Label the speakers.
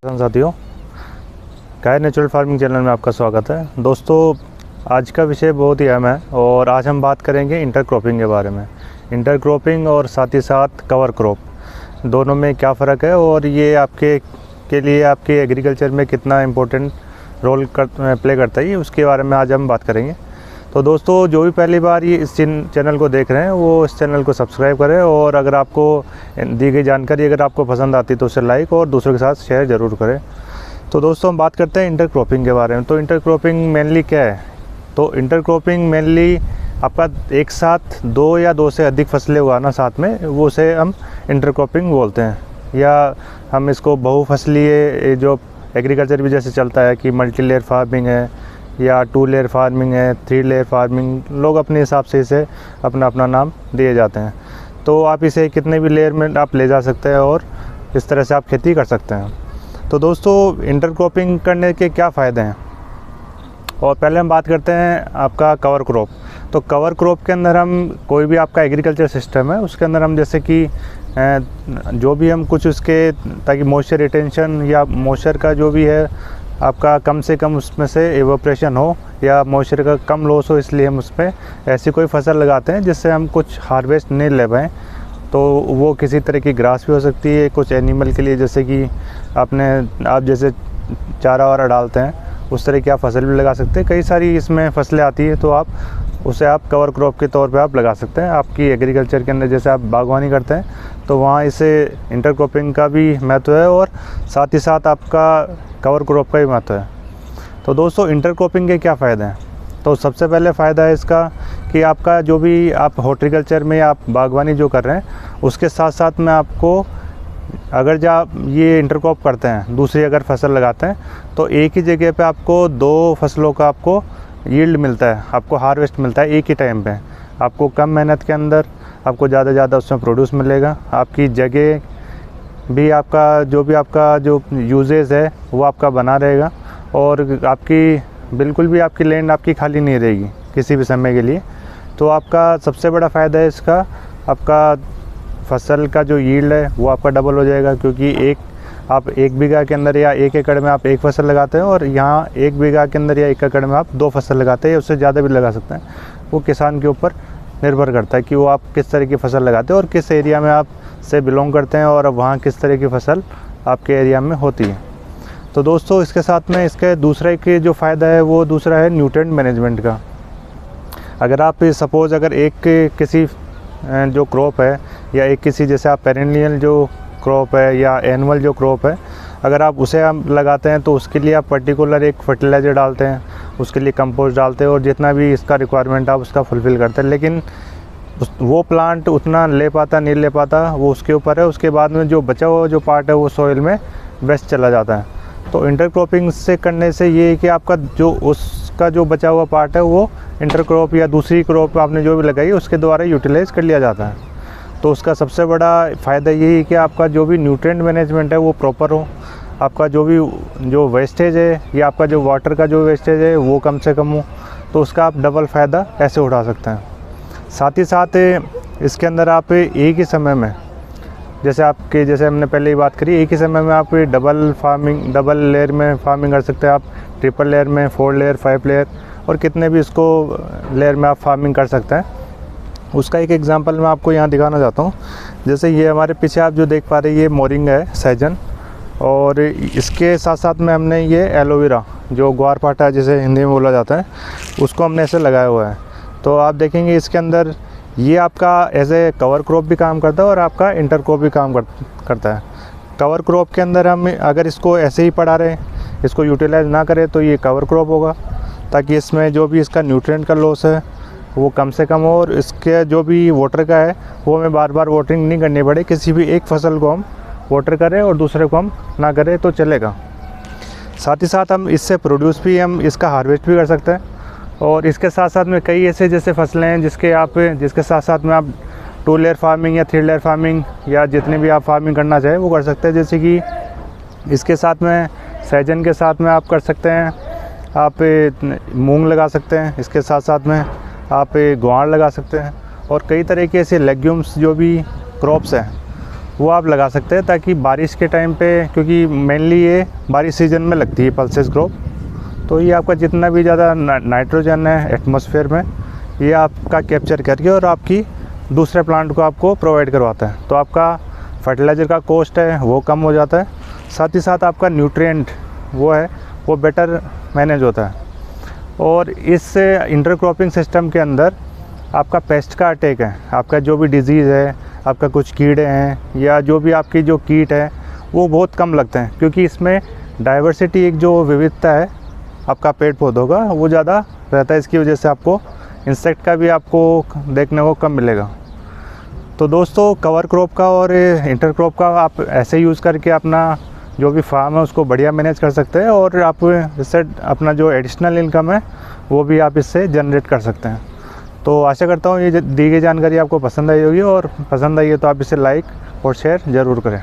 Speaker 1: किसान साथियों, गाय natural farming channel में आपका स्वागत है। दोस्तों, आज का विषय बहुत ही अहम है और आज हम बात करेंगे इंटरक्रॉपिंग के बारे में। इंटरक्रॉपिंग और साथ ही साथ कवर क्रॉप, दोनों में क्या फ़र्क है और ये आपके लिए आपके एग्रीकल्चर में कितना इम्पोर्टेंट रोल प्ले करता है, उसके बारे में आज हम बात करेंगे। तो दोस्तों, जो भी पहली बार ये इस चैनल को देख रहे हैं वो इस चैनल को सब्सक्राइब करें और अगर आपको दी गई जानकारी अगर आपको पसंद आती है तो उसे लाइक और दूसरों के साथ शेयर ज़रूर करें। तो दोस्तों, हम बात करते हैं इंटरक्रॉपिंग के बारे में। तो इंटरक्रॉपिंग मेनली क्या है? तो इंटरक्रॉपिंग मेनली आपका एक साथ दो या दो से अधिक फसलें उगाना साथ में, वो उसे हम इंटरक्रॉपिंग बोलते हैं। या हम इसको बहुफसलीय, जो एग्रीकल्चर भी जैसे चलता है कि मल्टी लेयर फार्मिंग है या 2 लेयर फार्मिंग है, 3 लेयर फार्मिंग, लोग अपने हिसाब से इसे अपना अपना नाम दिए जाते हैं। तो आप इसे कितने भी लेयर में आप ले जा सकते हैं और इस तरह से आप खेती कर सकते हैं। तो दोस्तों, इंटरक्रॉपिंग करने के क्या फ़ायदे हैं? और पहले हम बात करते हैं आपका कवर क्रॉप। तो कवर क्रॉप के अंदर हम कोई भी आपका एग्रीकल्चर सिस्टम है उसके अंदर हम जैसे कि जो भी हम कुछ उसके, ताकि मॉइस्चर रिटेंशन या मॉइस्चर का जो भी है आपका कम से कम उसमें से एवोपरेशन हो या मॉइस्चर का कम लॉस हो, इसलिए हम उसमें ऐसी कोई फसल लगाते हैं जिससे हम कुछ हार्वेस्ट नहीं ले पाएँ। तो वो किसी तरह की ग्रास भी हो सकती है, कुछ एनिमल के लिए, जैसे कि आप जैसे चारा वारा डालते हैं उस तरह की आप फसल भी लगा सकते हैं। कई सारी इसमें फसलें आती है तो उसे आप कवर क्रॉप के तौर पे आप लगा सकते हैं। आपकी एग्रीकल्चर के अंदर जैसे आप बागवानी करते हैं तो वहाँ इसे इंटरक्रॉपिंग का भी महत्व है और साथ ही साथ आपका कवर क्रॉप का भी महत्व है। तो दोस्तों, इंटरक्रॉपिंग के क्या फ़ायदे हैं? तो सबसे पहले फ़ायदा है इसका कि आपका जो भी आप हॉर्टिकल्चर में या आप बागवानी जो कर रहे हैं उसके साथ साथ में आपको, अगर जब आप ये इंटरक्रॉप करते हैं, दूसरी अगर फसल लगाते हैं, तो एक ही जगह पे आपको 2 फसलों का आपको यील्ड मिलता है, आपको हार्वेस्ट मिलता है एक ही टाइम पे। आपको कम मेहनत के अंदर आपको ज़्यादा उसमें प्रोड्यूस मिलेगा। आपकी जगह भी, आपका जो यूजेज है वो आपका बना रहेगा और आपकी बिल्कुल भी आपकी लैंड आपकी खाली नहीं रहेगी किसी भी समय के लिए। तो आपका सबसे बड़ा फ़ायदा है इसका, आपका फसल का जो यील्ड है वो आपका डबल हो जाएगा, क्योंकि आप 1 बीघा के अंदर या 1 एकड़ में आप 1 फसल लगाते हैं और यहाँ 1 बीघा के अंदर या 1 एकड़ में आप 2 फसल लगाते हैं या उससे ज़्यादा भी लगा सकते हैं। वो किसान के ऊपर निर्भर करता है कि वो आप किस तरह की फसल लगाते हैं और किस एरिया में आप से बिलोंग करते हैं और अब वहाँ किस तरह की फसल आपके एरिया में होती है। तो दोस्तों, इसके साथ में इसके दूसरा एक जो फ़ायदा है वो दूसरा है न्यूट्रिएंट मैनेजमेंट का। अगर आप सपोज़ अगर किसी जो क्रॉप है या किसी जैसे आप पेरेनियल जो क्रॉप है या एनुअल जो क्रॉप है, अगर आप उसे आप लगाते हैं तो उसके लिए आप पर्टिकुलर एक फर्टिलाइज़र डालते हैं, उसके लिए कंपोस्ट डालते हैं और जितना भी इसका रिक्वायरमेंट आप उसका फुलफ़िल करते हैं। लेकिन वो प्लांट उतना ले पाता नहीं ले पाता, वो उसके ऊपर है। उसके बाद में जो बचा हुआ जो पार्ट है वो सॉइल में वेस्ट चला जाता है। तो इंटरक्रॉपिंग से करने से ये है कि आपका उसका जो बचा हुआ पार्ट है वो इंटरक्रॉप या दूसरी क्रॉप आपने जो भी लगाई उसके द्वारा यूटिलाइज़ कर लिया जाता है। तो उसका सबसे बड़ा फ़ायदा यही है कि आपका जो भी न्यूट्रिएंट मैनेजमेंट है वो प्रॉपर हो, आपका जो वेस्टेज है या आपका जो वाटर का जो वेस्टेज है वो कम से कम हो, तो उसका आप डबल फ़ायदा ऐसे उठा सकते हैं। साथ ही साथ इसके अंदर आप एक ही समय में, जैसे हमने पहले ही बात करी, एक ही समय में आप डबल लेयर में फार्मिंग कर सकते हैं। आप ट्रिपल लेयर में, 4 लेयर, 5 लेयर और कितने भी इसको लेयर में आप फार्मिंग कर सकते हैं। उसका एक एग्जांपल मैं आपको यहाँ दिखाना चाहता हूँ। जैसे ये हमारे पीछे आप जो देख पा रहे हैं ये मोरिंगा है, सहजन, और इसके साथ साथ में हमने ये एलोवेरा, जो ग्वारपाठा जिसे हिंदी में बोला जाता है, उसको हमने ऐसे लगाया हुआ है। तो आप देखेंगे इसके अंदर ये आपका एज ए कवर क्रॉप भी काम करता है और आपका इंटरक्रॉप भी काम करता है। कवर क्रॉप के अंदर हम अगर इसको ऐसे ही पड़ा रहे, इसको यूटिलाइज़ ना करें, तो ये कवर क्रॉप होगा, ताकि इसमें जो भी इसका न्यूट्रिएंट का लॉस है वो कम से कम हो और इसके जो भी वाटर का है वो हमें बार बार वाटरिंग नहीं करनी पड़े। किसी भी एक फसल को हम वाटर करें और दूसरे को हम ना करें तो चलेगा। साथ ही साथ हम इससे प्रोड्यूस भी, हम इसका हार्वेस्ट भी कर सकते हैं। और इसके साथ साथ में कई ऐसे जैसे फसलें हैं जिसके साथ साथ में आप 2 लेयर फार्मिंग या 3 लेयर फार्मिंग या जितने भी आप फार्मिंग करना चाहें वो कर सकते हैं। जैसे कि इसके साथ में सहजन के साथ में आप कर सकते हैं, आप मूंग लगा सकते हैं, इसके साथ साथ में आप ग्वार लगा सकते हैं और कई तरह के ऐसे लेग्यूम्स जो भी क्रॉप्स हैं वो आप लगा सकते हैं, ताकि बारिश के टाइम पे, क्योंकि मेनली ये बारिश सीज़न में लगती है पल्सेस क्रॉप, तो ये आपका जितना भी ज़्यादा नाइट्रोजन है एटमॉस्फेयर में, ये आपका कैप्चर करके और आपकी दूसरे प्लांट को आपको प्रोवाइड करवाता है। तो आपका फर्टिलाइज़र का कॉस्ट है वो कम हो जाता है, साथ ही साथ आपका न्यूट्रिएंट वो है वो बेटर मैनेज होता है। और इस इंटरक्रॉपिंग सिस्टम के अंदर आपका पेस्ट का अटैक है, आपका जो भी डिजीज़ है, आपका कुछ कीड़े हैं या जो भी आपकी जो कीट है, वो बहुत कम लगते हैं, क्योंकि इसमें डाइवर्सिटी, एक जो विविधता है आपका पेड़ पौधों का, वो ज़्यादा रहता है। इसकी वजह से आपको इंसेक्ट का भी आपको देखने को कम मिलेगा। तो दोस्तों, कवर क्रॉप का और इंटरक्रॉप का आप ऐसे यूज़ करके अपना जो भी फार्म है उसको बढ़िया मैनेज कर सकते हैं, और आप इससे अपना जो एडिशनल इनकम है वो भी आप इससे जनरेट कर सकते हैं। तो आशा करता हूँ ये दी गई जानकारी आपको पसंद आई होगी, और पसंद आई है तो आप इसे लाइक और शेयर ज़रूर करें।